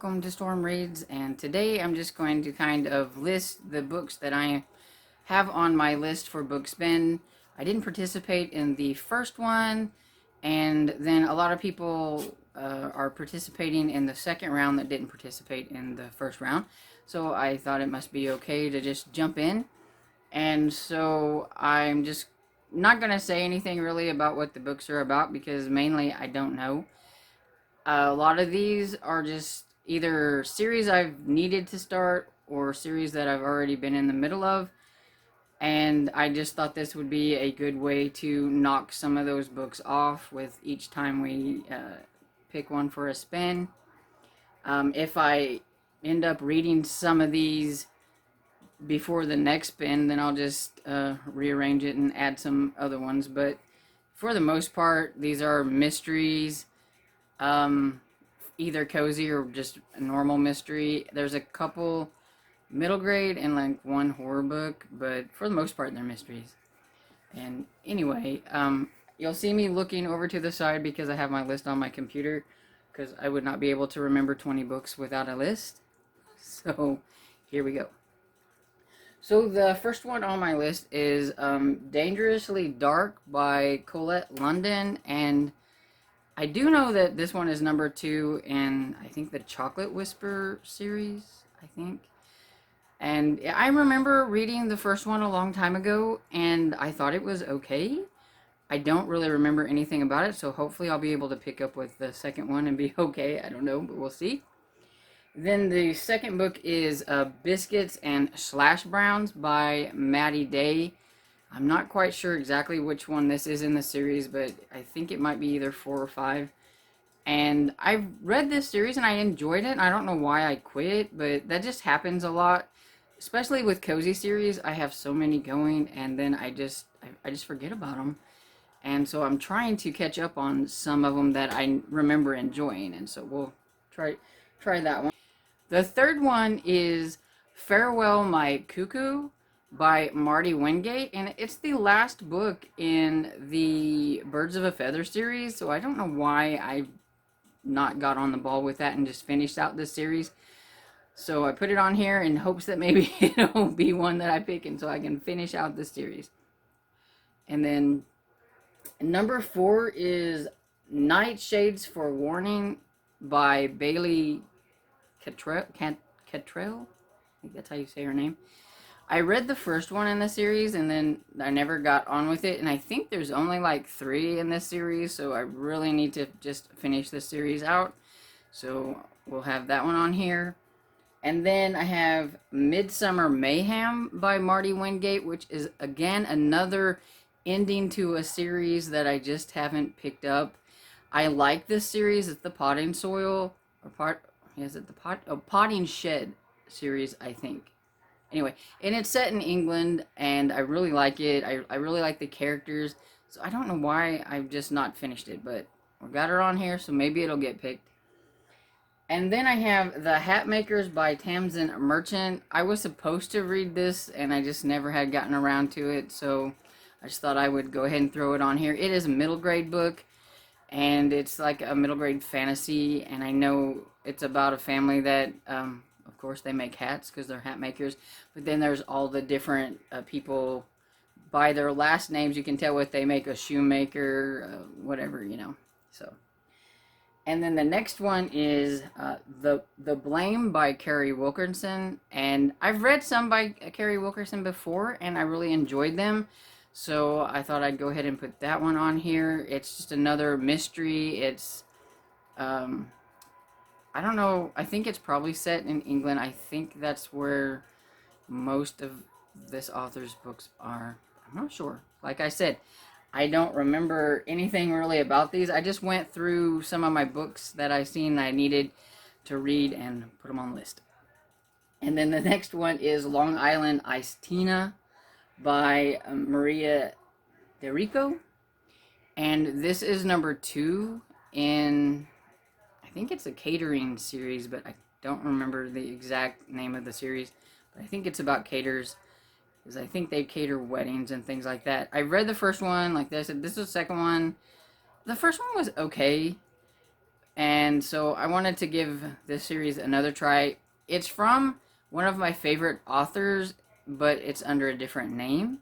welcome to Storm Reads, and today I'm just going to kind of list the books that I have on my list for Bookspin. I didn't participate in the first one, and then a lot of people are participating in the second round that didn't participate in the first round, so I thought it must be okay to just jump in. And so I'm just not going to say anything really about what the books are about, because mainly I don't know. A lot of these are just either series I've needed to start or series that I've already been in the middle of. And I just thought this would be a good way to knock some of those books off with each time we pick one for a spin. If I end up reading some of these before the next spin, then I'll just rearrange it and add some other ones. But for the most part, these are mysteries. Either cozy or just a normal mystery. There's a couple middle grade and like one horror book, but for the most part they're mysteries. And anyway, you'll see me looking over to the side because I have my list on my computer, because I would not be able to remember 20 books without a list. So here we go. So the first one on my list is Dangerously Dark by Colette London, and I do know that this one is number 2 in, I think, the Chocolate Whisper series, I think. And I remember reading the first one a long time ago, and I thought it was okay. I don't really remember anything about it, so hopefully I'll be able to pick up with the second one and be okay. I don't know, but we'll see. Then the second book is Biscuits and Browns by Maddie. I'm not quite sure exactly which one this is in the series, but I think it might be either 4 or 5. And I've read this series and I enjoyed it. I don't know why I quit, but that just happens a lot. Especially with cozy series, I have so many going, and then I just forget about them. And so I'm trying to catch up on some of them that I remember enjoying, and so we'll try that one. The third one is Farewell, My Cuckoo by Marty Wingate, and it's the last book in the Birds of a Feather series, so I don't know why I not got on the ball with that and just finished out this series. So I put it on here in hopes that maybe it'll be one that I pick, and so I can finish out the series. And then number 4 is Nightshade's Forewarning by Bailey Cattrell. I think that's how you say her name. I read the first one in the series, and then I never got on with it, and I think there's only like 3 in this series, so I really need to just finish this series out. So we'll have that one on here. And then I have Midsummer Mayhem by Marty Wingate, which is, again, another ending to a series that I just haven't picked up. I like this series. It's the Potting Soil, Potting Shed series, I think. Anyway, and it's set in England, and I really like it. I really like the characters, so I don't know why I've just not finished it, but we got her on here, so maybe it'll get picked. And then I have The Hat Makers by Tamsin Merchant. I was supposed to read this, and I just never had gotten around to it, so I just thought I would go ahead and throw it on here. It is a middle grade book, and it's like a middle grade fantasy, and I know it's about a family that, of course, they make hats because they're hat makers, but then there's all the different people. By their last names, you can tell what they make: a shoemaker, whatever, so. And then the next one is the Blame by Kerry Wilkerson, and I've read some by Kerry Wilkerson before, and I really enjoyed them, so I thought I'd go ahead and put that one on here. It's just another mystery. It's I don't know, I think it's probably set in England. I think that's where most of this author's books are. I'm not sure. Like I said, I don't remember anything really about these. I just went through some of my books that I seen that I needed to read and put them on the list. And then the next one is Long Island Iced Tina by Maria DiRico. And this is number 2 in, I think it's a catering series, but I don't remember the exact name of the series. But I think it's about caterers, because I think they cater weddings and things like that. I read the first one, like this. This is the second one. The first one was okay. And so I wanted to give this series another try. It's from one of my favorite authors, but it's under a different name.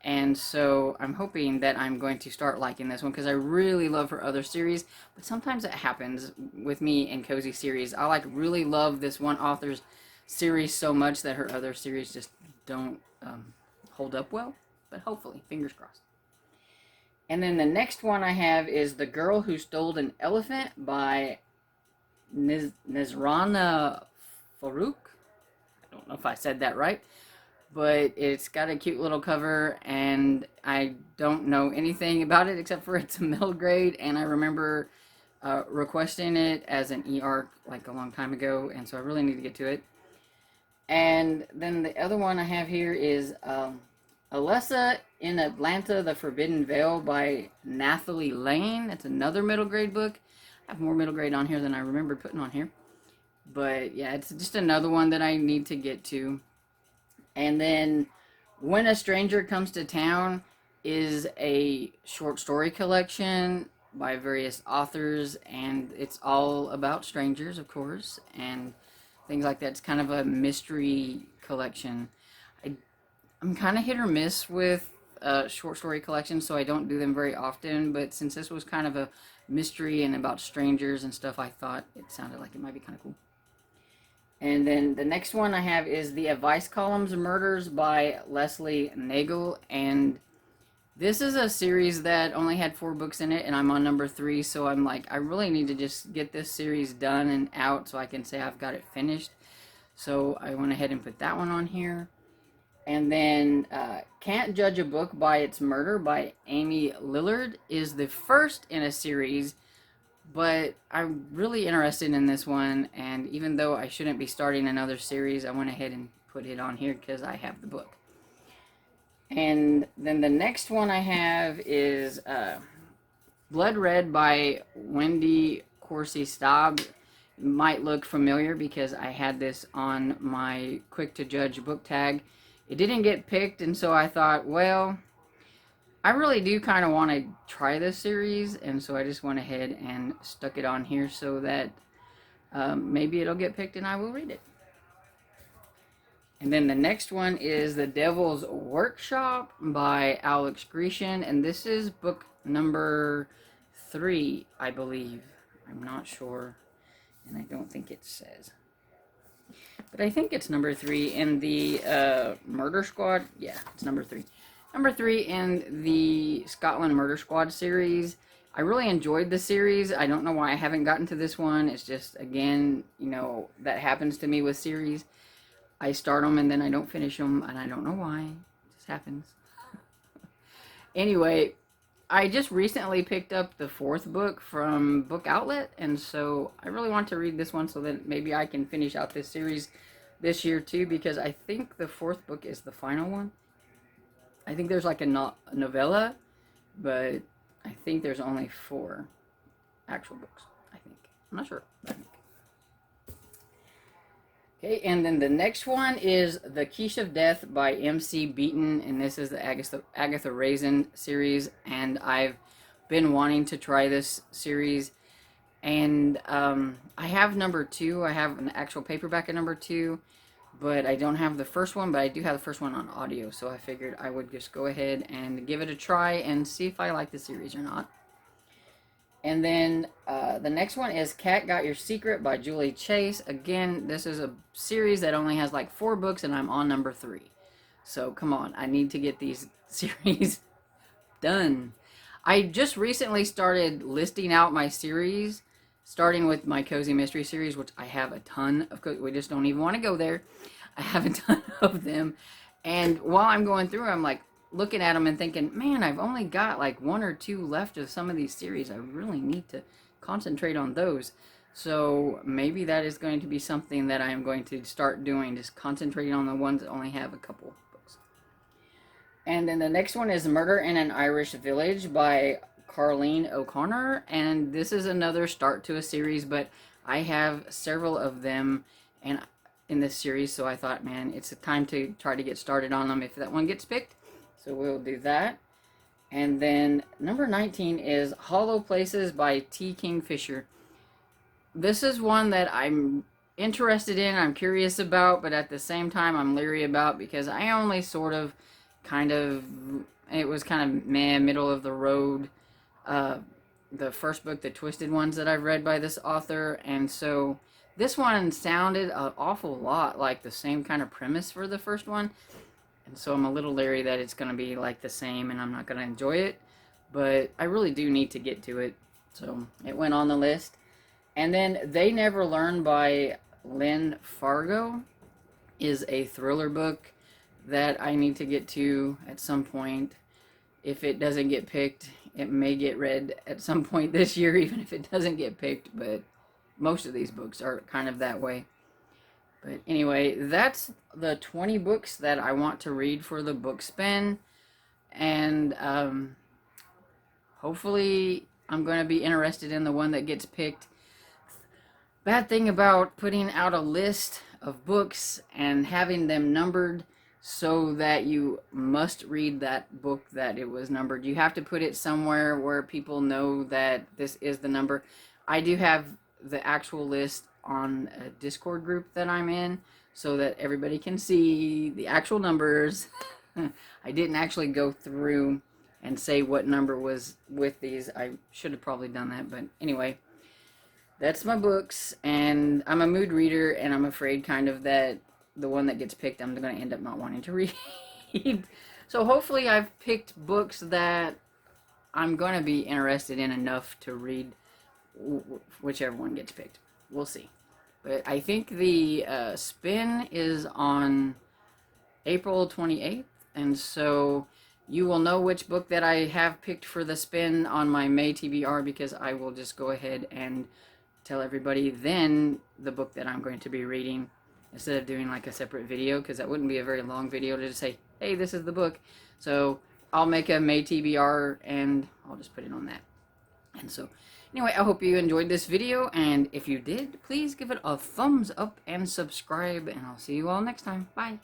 And so I'm hoping that I'm going to start liking this one because I really love her other series. But sometimes it happens with me in cozy series. I like really love this one author's series so much that her other series just don't hold up well. But hopefully, fingers crossed. And then the next one I have is The Girl Who Stole an Elephant by Nizrana Farook. I don't know if I said that right. But it's got a cute little cover, and I don't know anything about it except for it's a middle grade, and I remember requesting it as an e-arc like a long time ago, and so I really need to get to it. And then the other one I have here is Alessa in Atlanta, The Forbidden Veil by Nathalie Layne. It's another middle grade book. I have more middle grade on here than I remembered putting on here. But yeah, it's just another one that I need to get to. And then When a Stranger Comes to Town is a short story collection by various authors, and it's all about strangers, of course, and things like that. It's kind of a mystery collection. I'm kind of hit or miss with short story collections, so I don't do them very often, but since this was kind of a mystery and about strangers and stuff, I thought it sounded like it might be kind of cool. And then the next one I have is The Advice Columns Murders by Leslie Nagel. And this is a series that only had 4 books in it, and I'm on number 3. So I'm like, I really need to just get this series done and out so I can say I've got it finished. So I went ahead and put that one on here. And then Can't Judge a Book by Its Murder by Amy Lillard is the first in a series. But I'm really interested in this one, and even though I shouldn't be starting another series, I went ahead and put it on here because I have the book. And then the next one I have is Blood Red by Wendy Corsi Straub. It might look familiar because I had this on my Quick to Judge book tag. It didn't get picked, and so I thought, well, I really do kind of want to try this series, and so I just went ahead and stuck it on here so that maybe it'll get picked and I will read it. And then the next one is The Devil's Workshop by Alex Grecian, and this is book number 3, I believe. I'm not sure, and I don't think it says. But I think it's number 3 in the Murder Squad. Yeah, it's number 3. Number 3 in the Scotland Murder Squad series. I really enjoyed the series. I don't know why I haven't gotten to this one. It's just, again, you know, that happens to me with series. I start them and then I don't finish them, and I don't know why. It just happens. Anyway, I just recently picked up the 4th book from Book Outlet, and so I really want to read this one so that maybe I can finish out this series this year too, because I think the 4th book is the final one. I think there's like a novella, but I think there's only 4 actual books, I think. I'm not sure, but I think. Okay, and then the next one is The Quiche of Death by M.C. Beaton, and this is the Agatha Raisin series, and I've been wanting to try this series, and I have number 2. I have an actual paperback of number 2, but I don't have the first one, but I do have the first one on audio, so I figured I would just go ahead and give it a try and see if I like the series or not. And then the next one is Cat Got Your Secret by Julie Chase. Again, this is a series that only has like 4 books, and I'm on number 3. So come on, I need to get these series done. I just recently started listing out my series, starting with my Cozy Mystery series, which I have a ton of. We just don't even want to go there. I have a ton of them. And while I'm going through, I'm like looking at them and thinking, man, I've only got like 1 or 2 left of some of these series. I really need to concentrate on those. So maybe that is going to be something that I am going to start doing, just concentrating on the ones that only have a couple books. And then the next one is Murder in an Irish Village by Carlene O'Connor, and this is another start to a series, but I have several of them and in this series, so I thought, man, it's a time to try to get started on them if that one gets picked. So we'll do that. And then number 19 is Hollow Places by T. Kingfisher. this is one that I'm interested in, I'm curious about, but at the same time I'm leery about because I only sort of it was kind of meh, middle of the road. The first book, The Twisted Ones, that I've read by this author, and so this one sounded an awful lot like the same kind of premise for the first one, and so I'm a little leery that it's going to be like the same and I'm not going to enjoy it, but I really do need to get to it, so it went on the list. And then They Never Learn by Lynn Fargo is a thriller book that I need to get to at some point. If it doesn't get picked, it may get read at some point this year, even if it doesn't get picked, but most of these books are kind of that way. But anyway, that's the 20 books that I want to read for the book spin, and hopefully I'm going to be interested in the one that gets picked. Bad thing about putting out a list of books and having them numbered so that you must read that book that it was numbered. You have to put it somewhere where people know that this is the number. I do have the actual list on a Discord group that I'm in so that everybody can see the actual numbers. I didn't actually go through and say what number was with these. I should have probably done that, but anyway. That's my books, and I'm a mood reader, and I'm afraid kind of that the one that gets picked, I'm going to end up not wanting to read. So hopefully I've picked books that I'm going to be interested in enough to read whichever one gets picked. We'll see. But I think the spin is on April 28th, and so you will know which book that I have picked for the spin on my May TBR, because I will just go ahead and tell everybody then the book that I'm going to be reading, instead of doing like a separate video, because that wouldn't be a very long video to just say, hey, this is the book. So I'll make a May TBR and I'll just put it on that. And so anyway, I hope you enjoyed this video, and if you did, please give it a thumbs up and subscribe, and I'll see you all next time. Bye.